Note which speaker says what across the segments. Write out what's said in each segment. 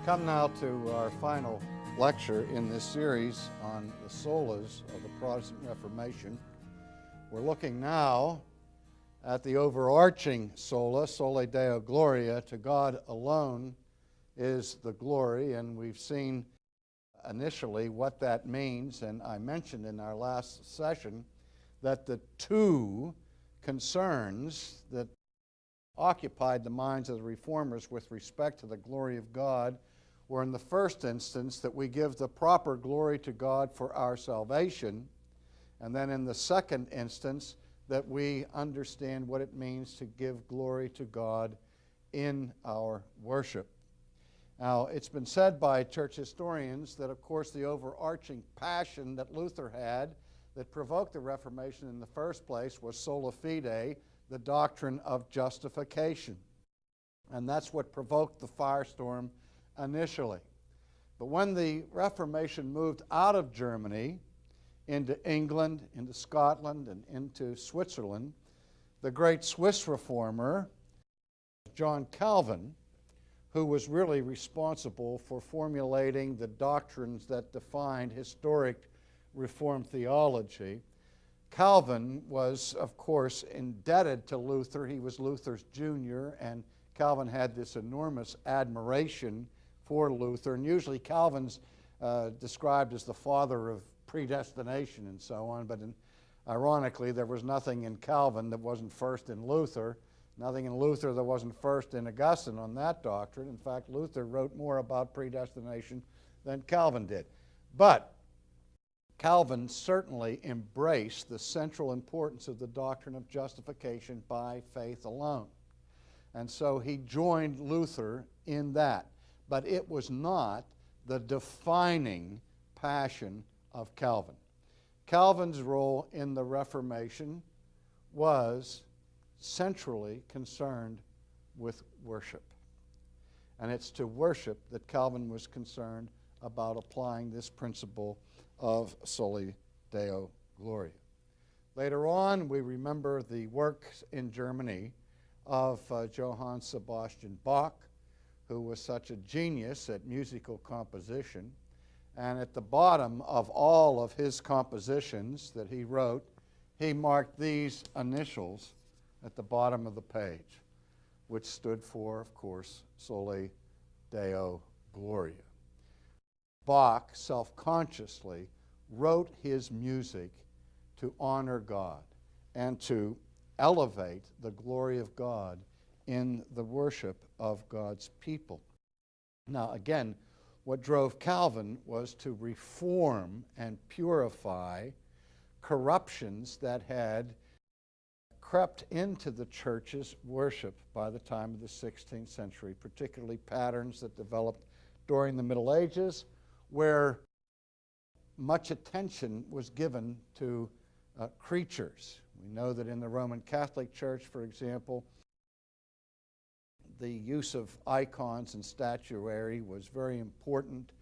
Speaker 1: Come now to our final lecture in this series on the solas of the Protestant Reformation. We're looking now at the overarching sola, Soli Deo Gloria, to God alone is the glory, and we've seen initially what that means, and I mentioned in our last session that the two concerns that occupied the minds of the Reformers with respect to the glory of God were, in the first instance, that we give the proper glory to God for our salvation, and then in the second instance, that we understand what it means to give glory to God in our worship. Now, it's been said by church historians that, of course, the overarching passion that Luther had that provoked the Reformation in the first place was sola fide, the doctrine of justification. And that's what provoked the firestorm initially. But when the Reformation moved out of Germany into England, into Scotland, and into Switzerland, the great Swiss reformer, John Calvin, who was really responsible for formulating the doctrines that defined historic Reformed theology. Calvin was, of course, indebted to Luther. He was Luther's junior, and Calvin had this enormous admiration for Luther. And usually Calvin's described as the father of predestination and so on, but ironically, there was nothing in Calvin that wasn't first in Luther, nothing in Luther that wasn't first in Augustine on that doctrine. In fact, Luther wrote more about predestination than Calvin did. But Calvin certainly embraced the central importance of the doctrine of justification by faith alone. And so he joined Luther in that. But it was not the defining passion of Calvin. Calvin's role in the Reformation was centrally concerned with worship. And it's to worship that Calvin was concerned about applying this principle of Soli Deo Gloria. Later on, we remember the work in Germany of Johann Sebastian Bach, who was such a genius at musical composition. And at the bottom of all of his compositions that he wrote, he marked these initials at the bottom of the page, which stood for, of course, Soli Deo Gloria. Bach self-consciously wrote his music to honor God and to elevate the glory of God in the worship of God's people. Now, again, what drove Calvin was to reform and purify corruptions that had crept into the church's worship by the time of the 16th century, particularly patterns that developed during the Middle Ages, where much attention was given to creatures. We know that in the Roman Catholic Church, for example, the use of icons and statuary was very important,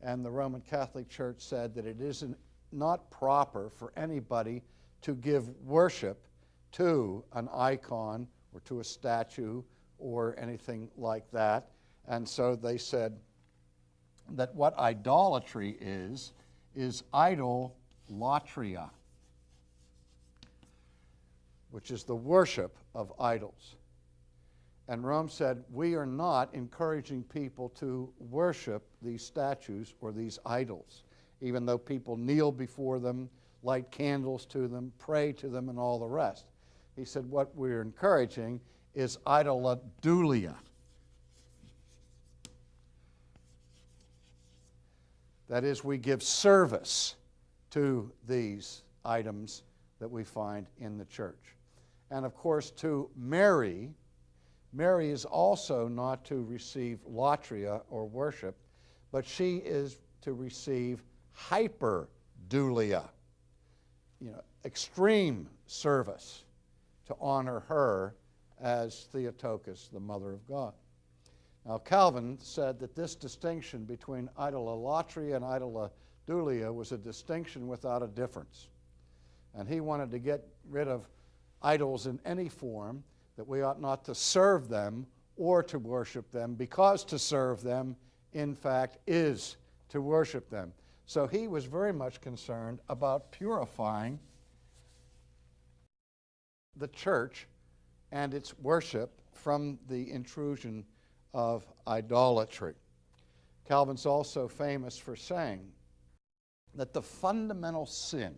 Speaker 1: and the Roman Catholic Church said that it is not proper for anybody to give worship to an icon or to a statue or anything like that. And so they said that what idolatry is idolatria, which is the worship of idols. And Rome said, we are not encouraging people to worship these statues or these idols, even though people kneel before them, light candles to them, pray to them, and all the rest. He said, what we're encouraging is idoladulia. That is, we give service to these items that we find in the church. And of course, to Mary is also not to receive latria or worship, but she is to receive hyperdulia, extreme service to honor her as Theotokos, the Mother of God. Now, Calvin said that this distinction between idolatria and idoladulia was a distinction without a difference. And he wanted to get rid of idols in any form, that we ought not to serve them or to worship them, because to serve them in fact, is to worship them. So he was very much concerned about purifying the church and its worship from the intrusion of idolatry. Calvin's also famous for saying that the fundamental sin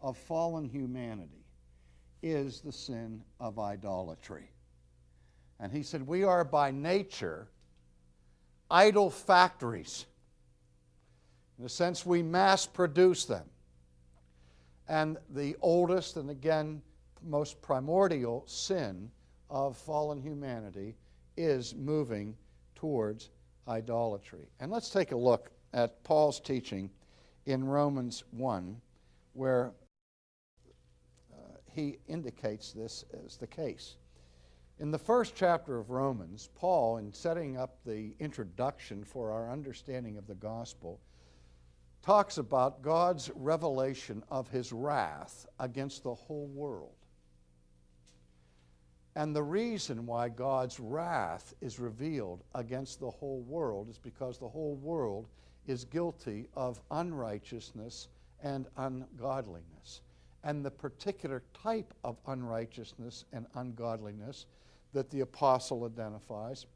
Speaker 1: of fallen humanity is the sin of idolatry. And he said, we are by nature idol factories. In a sense, we mass produce them. And the oldest and again most primordial sin of fallen humanity is moving towards idolatry. And let's take a look at Paul's teaching in Romans 1, where he indicates this as the case. In the first chapter of Romans, Paul, in setting up the introduction for our understanding of the gospel, talks about God's revelation of his wrath against the whole world. And the reason why God's wrath is revealed against the whole world is because the whole world is guilty of unrighteousness and ungodliness. And the particular type of unrighteousness and ungodliness that the apostle identifies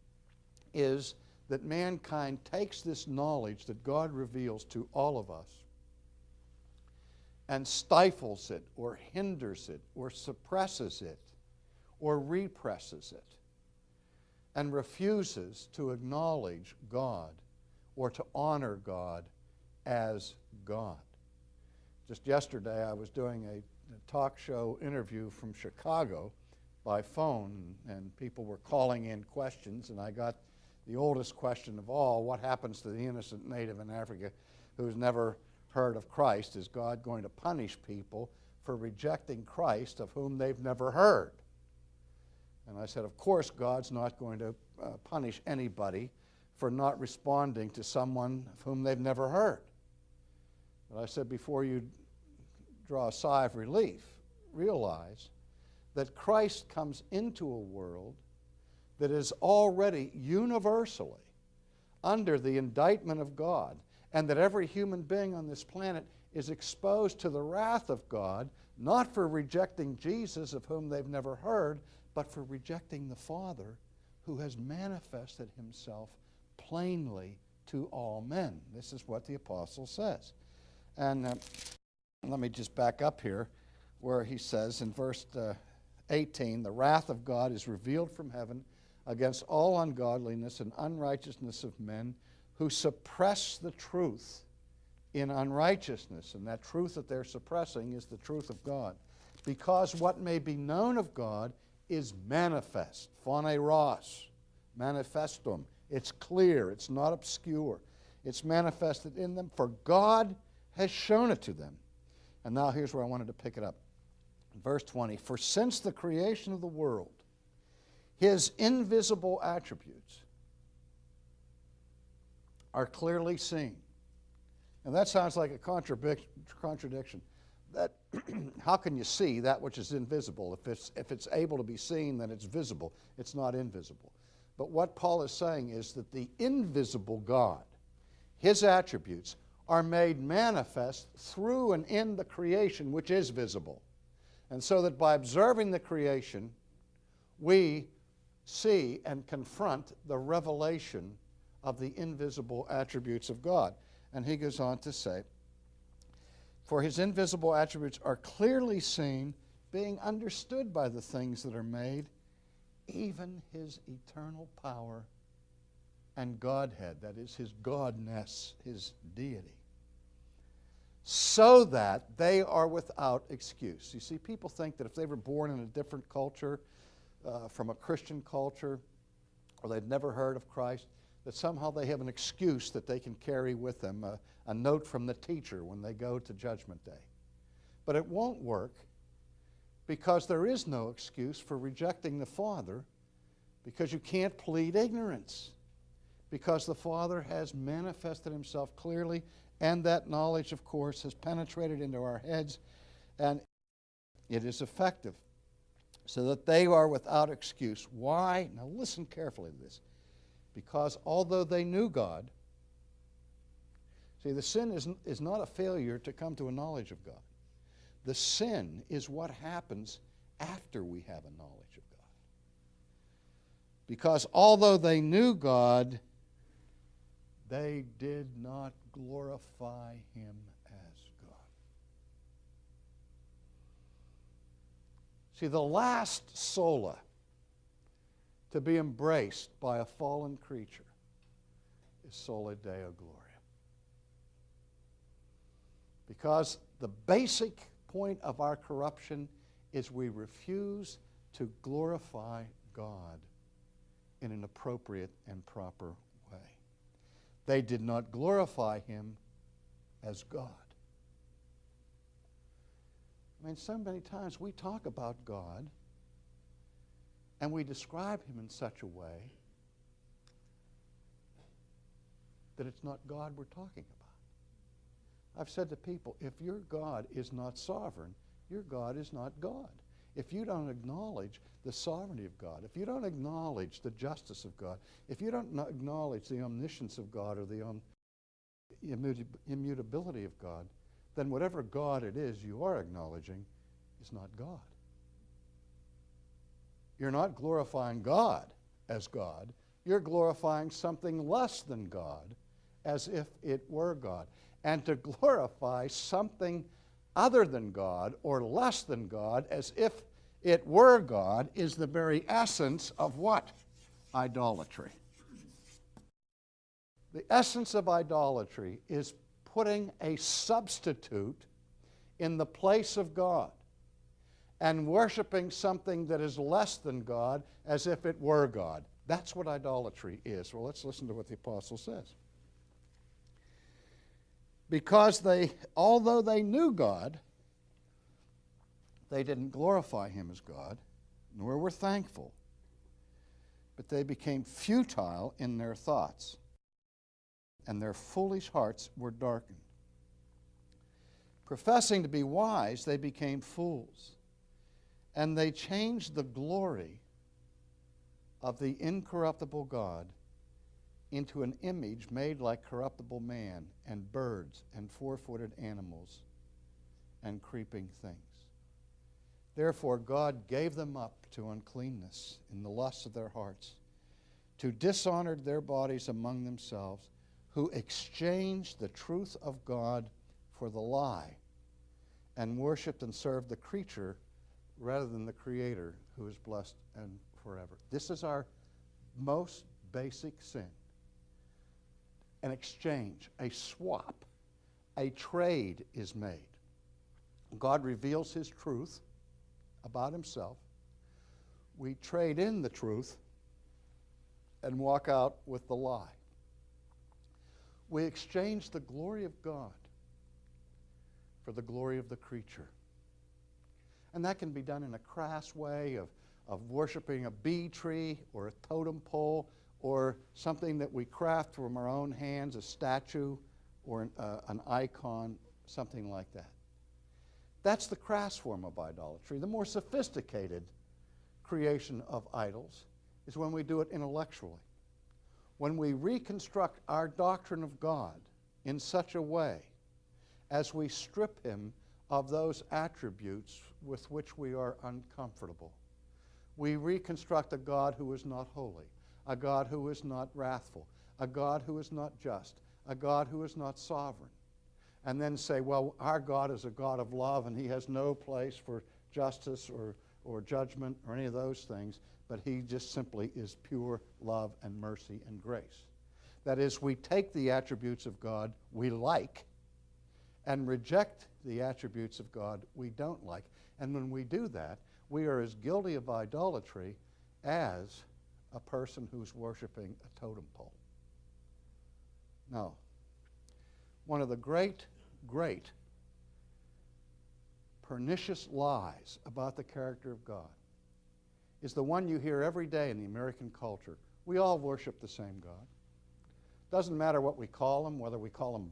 Speaker 1: is that mankind takes this knowledge that God reveals to all of us and stifles it or hinders it or suppresses it or represses it and refuses to acknowledge God or to honor God as God. Just yesterday I was doing a talk show interview from Chicago by phone, and people were calling in questions, and I got the oldest question of all: what happens to the innocent native in Africa who's never heard of Christ? Is God going to punish people for rejecting Christ of whom they've never heard? And I said, of course God's not going to punish anybody for not responding to someone of whom they've never heard. But I said, before you draw a sigh of relief, realize that Christ comes into a world that is already universally under the indictment of God, and that every human being on this planet is exposed to the wrath of God, not for rejecting Jesus of whom they've never heard, but for rejecting the Father who has manifested himself plainly to all men. This is what the apostle says. And let me just back up here where he says in verse 18, the wrath of God is revealed from heaven against all ungodliness and unrighteousness of men who suppress the truth in unrighteousness. And that truth that they're suppressing is the truth of God. Because what may be known of God is manifest, phaneros, manifestum. It's clear, it's not obscure. It's manifested in them, for God has shown it to them. And now here's where I wanted to pick it up. Verse 20, for since the creation of the world, his invisible attributes are clearly seen. And that sounds like a contradiction. That how can you see that which is invisible? If it's able to be seen, then it's visible. It's not invisible. But what Paul is saying is that the invisible God, his attributes, are made manifest through and in the creation which is visible. And so that by observing the creation, we see and confront the revelation of the invisible attributes of God. And he goes on to say, for his invisible attributes are clearly seen, being understood by the things that are made, even his eternal power and Godhead, that is, his godness, his deity, so that they are without excuse. You see, people think that if they were born in a different culture, from a Christian culture, or they'd never heard of Christ, that somehow they have an excuse that they can carry with them, a note from the teacher when they go to Judgment Day. But it won't work, because there is no excuse for rejecting the Father, because you can't plead ignorance, because the Father has manifested himself clearly, and that knowledge, of course, has penetrated into our heads, and it is effective, so that they are without excuse. Why? Now listen carefully to this. because although they knew God, see, the sin is not a failure to come to a knowledge of God. The sin is what happens after we have a knowledge of God. Because although they knew God, they did not glorify Him as God. See, the last sola to be embraced by a fallen creature is sola deo gloria. Because the basic point of our corruption is we refuse to glorify God in an appropriate and proper way. They did not glorify Him as God. I mean, so many times we talk about God and we describe Him in such a way that it's not God we're talking about. I've said to people, if your God is not sovereign, your God is not God. If you don't acknowledge the sovereignty of God, if you don't acknowledge the justice of God, if you don't acknowledge the omniscience of God or the immutability of God, then whatever God it is you are acknowledging is not God. You're not glorifying God as God. You're glorifying something less than God as if it were God. And to glorify something other than God or less than God as if it were God is the very essence of what? Idolatry. The essence of idolatry is putting a substitute in the place of God and worshiping something that is less than God as if it were God. That's what idolatry is. Well, let's listen to what the apostle says. Because although they knew God, they didn't glorify Him as God, nor were thankful, but they became futile in their thoughts, and their foolish hearts were darkened. Professing to be wise, they became fools, and they changed the glory of the incorruptible God into an image made like corruptible man and birds and four-footed animals and creeping things. Therefore God gave them up to uncleanness in the lusts of their hearts, to dishonor their bodies among themselves, who exchanged the truth of God for the lie, and worshipped and served the creature rather than the Creator, who is blessed and forever. This is our most basic sin. An exchange, a swap, a trade is made. God reveals His truth about Himself. We trade in the truth and walk out with the lie. We exchange the glory of God for the glory of the creature. And that can be done in a crass way of worshiping a bee tree or a totem pole or something that we craft from our own hands, a statue or an icon, something like that. That's the crass form of idolatry. The more sophisticated creation of idols is when we do it intellectually. When we reconstruct our doctrine of God in such a way as we strip Him of those attributes with which we are uncomfortable. We reconstruct a God who is not holy, a God who is not wrathful, a God who is not just, a God who is not sovereign. And then say, well, our God is a God of love and He has no place for justice or judgment or any of those things, but He just simply is pure love and mercy and grace. That is, we take the attributes of God we like and reject the attributes of God we don't like. And when we do that, we are as guilty of idolatry as a person who's worshiping a totem pole. Now, one of the great pernicious lies about the character of God is the one you hear every day in the American culture. We all worship the same God. Doesn't matter what we call Him, whether we call Him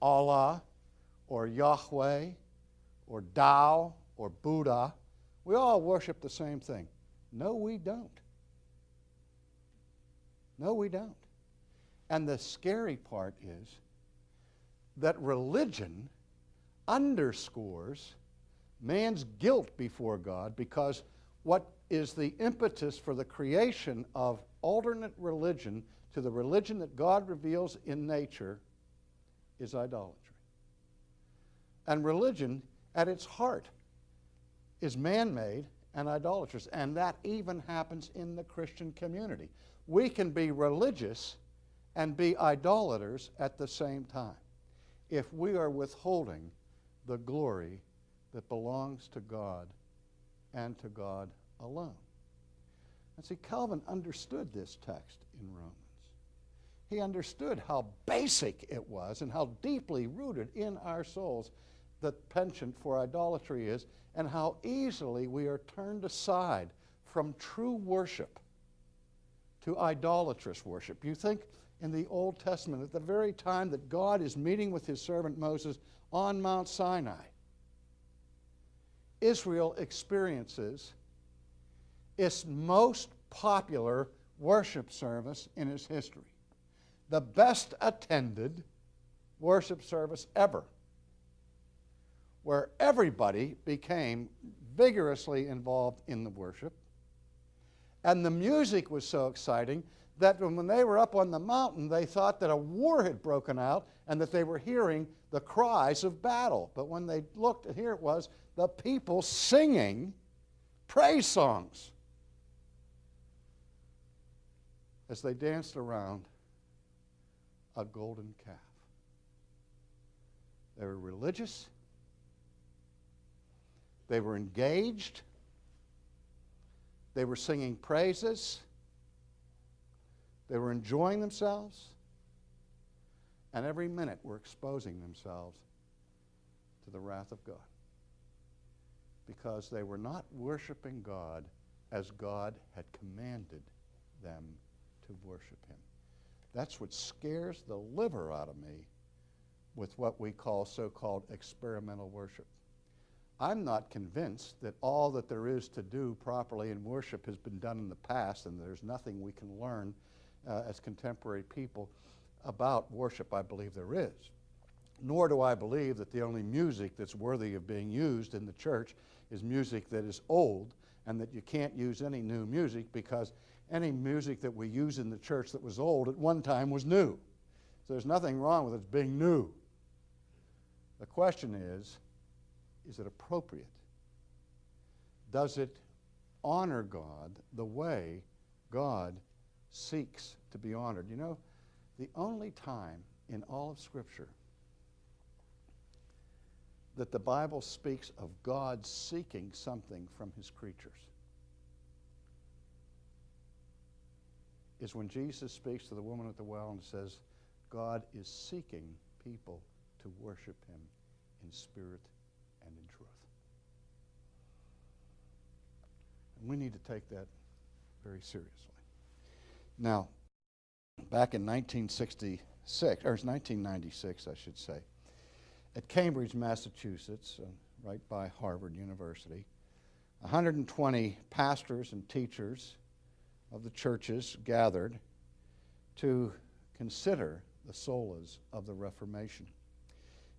Speaker 1: Allah or Yahweh or Tao or Buddha. We all worship the same thing. No, we don't. No, we don't. And the scary part is that religion underscores man's guilt before God, because what is the impetus for the creation of alternate religion to the religion that God reveals in nature is idolatry. And religion, at its heart, is man-made and idolatrous, and that even happens in the Christian community. We can be religious and be idolaters at the same time if we are withholding the glory that belongs to God and to God alone. And see, Calvin understood this text in Romans. He understood how basic it was and how deeply rooted in our souls the penchant for idolatry is, and how easily we are turned aside from true worship to idolatrous worship. You think in the Old Testament, at the very time that God is meeting with his servant Moses on Mount Sinai, Israel experiences its most popular worship service in its history. The best attended worship service ever, where everybody became vigorously involved in the worship. And the music was so exciting that when they were up on the mountain, they thought that a war had broken out and that they were hearing the cries of battle. But when they looked, and here it was, the people singing praise songs as they danced around a golden calf. They were religious. They were engaged. They were singing praises. They were enjoying themselves. And every minute were exposing themselves to the wrath of God, because they were not worshiping God as God had commanded them to worship him. That's what scares the liver out of me with what we call so-called experimental worship. I'm not convinced that all that there is to do properly in worship has been done in the past, and there's nothing we can learn as contemporary people about worship. I believe there is. Nor do I believe that the only music that's worthy of being used in the church is music that is old, and that you can't use any new music, because any music that we use in the church that was old at one time was new. So there's nothing wrong with it being new. The question is it appropriate? Does it honor God the way God seeks to be honored? You know, the only time in all of Scripture that the Bible speaks of God seeking something from his creatures is when Jesus speaks to the woman at the well and says, God is seeking people to worship him in spirit and in truth. And we need to take that very seriously. Now, back in 1996, I should say, at Cambridge, Massachusetts, right by Harvard University, 120 pastors and teachers of the churches gathered to consider the solas of the Reformation.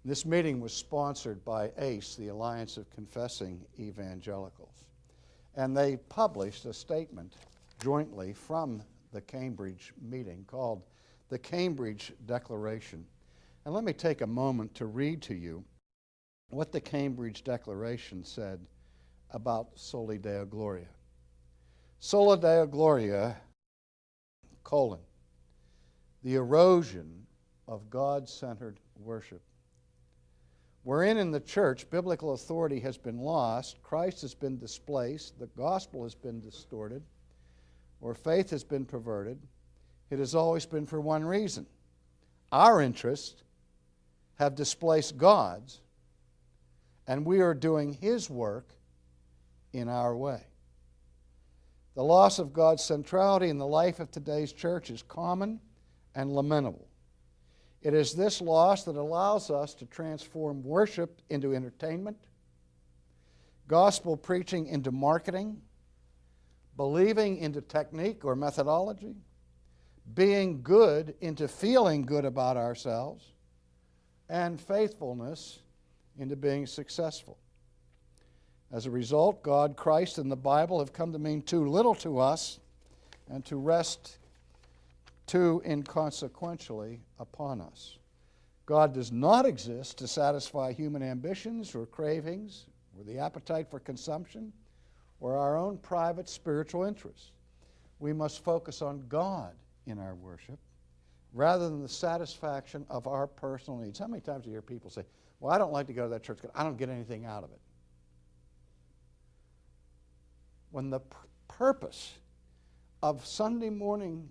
Speaker 1: This meeting was sponsored by ACE, the Alliance of Confessing Evangelicals, and they published a statement jointly from the Cambridge meeting called the Cambridge Declaration. And let me take a moment to read to you what the Cambridge Declaration said about Soli Deo Gloria. Sola Deo Gloria, the erosion of God-centered worship, wherein in the church biblical authority has been lost, Christ has been displaced, the gospel has been distorted, or faith has been perverted. It has always been for one reason. Our interests have displaced God's, and we are doing his work in our way. The loss of God's centrality in the life of today's church is common and lamentable. It is this loss that allows us to transform worship into entertainment, gospel preaching into marketing, believing into technique or methodology, being good into feeling good about ourselves, and faithfulness into being successful. As a result, God, Christ, and the Bible have come to mean too little to us and to rest too inconsequentially upon us. God does not exist to satisfy human ambitions or cravings or the appetite for consumption or our own private spiritual interests. We must focus on God in our worship rather than the satisfaction of our personal needs. How many times do you hear people say, well, I don't like to go to that church because I don't get anything out of it? When the purpose of Sunday morning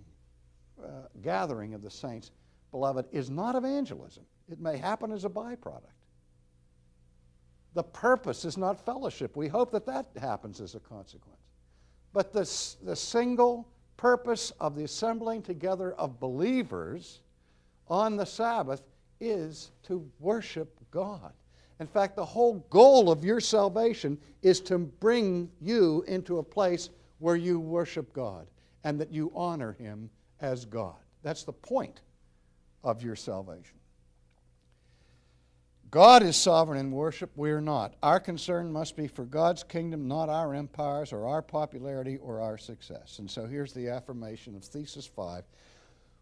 Speaker 1: gathering of the saints, beloved, is not evangelism. It may happen as a byproduct. The purpose is not fellowship. We hope that that happens as a consequence. But the single purpose of the assembling together of believers on the Sabbath is to worship God. In fact, the whole goal of your salvation is to bring you into a place where you worship God and that you honor Him as God. That's the point of your salvation. God is sovereign in worship. We are not. Our concern must be for God's kingdom, not our empires or our popularity or our success. And so here's the affirmation of Thesis 5.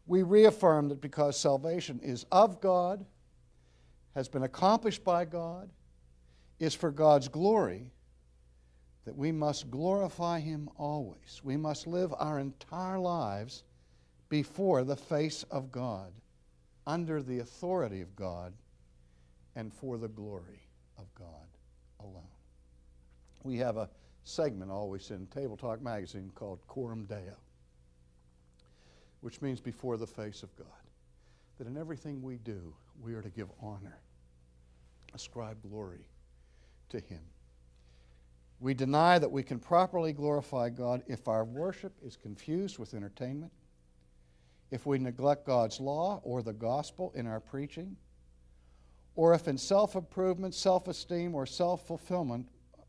Speaker 1: We reaffirm that because salvation is of God, has been accomplished by God, is for God's glory, that we must glorify Him always. We must live our entire lives before the face of God, under the authority of God, and for the glory of God alone. We have a segment always in Table Talk magazine called Coram Deo, which means before the face of God. That in everything we do, we are to give honor, ascribe glory to Him. We deny that we can properly glorify God if our worship is confused with entertainment, if we neglect God's law or the gospel in our preaching, or if in self-improvement, self-esteem, or self-fulfillment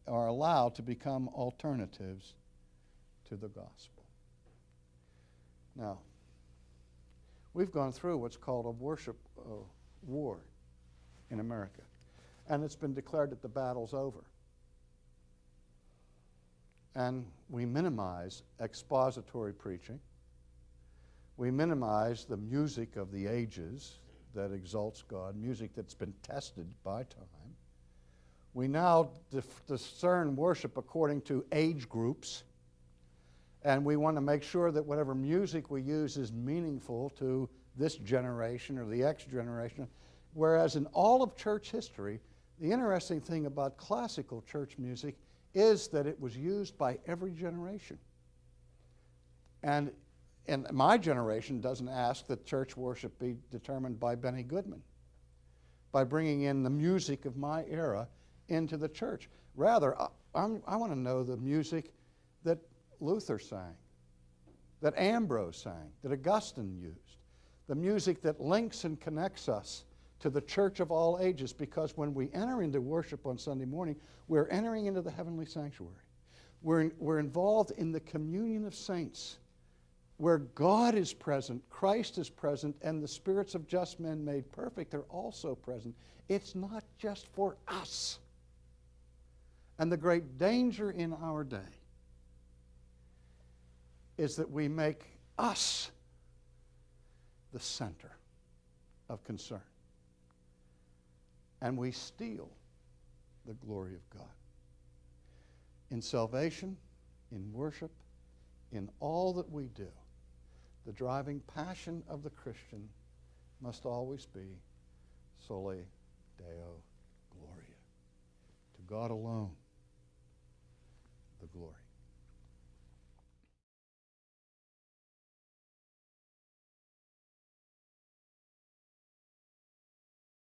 Speaker 1: are allowed to become alternatives to the gospel. Now, we've gone through what's called a worship war in America, and it's been declared that the battle's over. And we minimize expository preaching. We minimize the music of the ages that exalts God, music that's been tested by time. We now discern worship according to age groups, and we want to make sure that whatever music we use is meaningful to this generation or the X generation, whereas in all of church history, the interesting thing about classical church music is that it was used by every generation. And my generation doesn't ask that church worship be determined by Benny Goodman, by bringing in the music of my era into the church. Rather, I want to know the music that Luther sang, that Ambrose sang, that Augustine used, the music that links and connects us to the church of all ages, because when we enter into worship on Sunday morning, we're entering into the heavenly sanctuary. We're involved in the communion of saints, where God is present, Christ is present, and the spirits of just men made perfect are also present. It's not just for us. And the great danger in our day is that we make us the center of concern. And we steal the glory of God. In salvation, in worship, in all that we do, the driving passion of the Christian must always be Soli Deo Gloria. To God alone, the glory.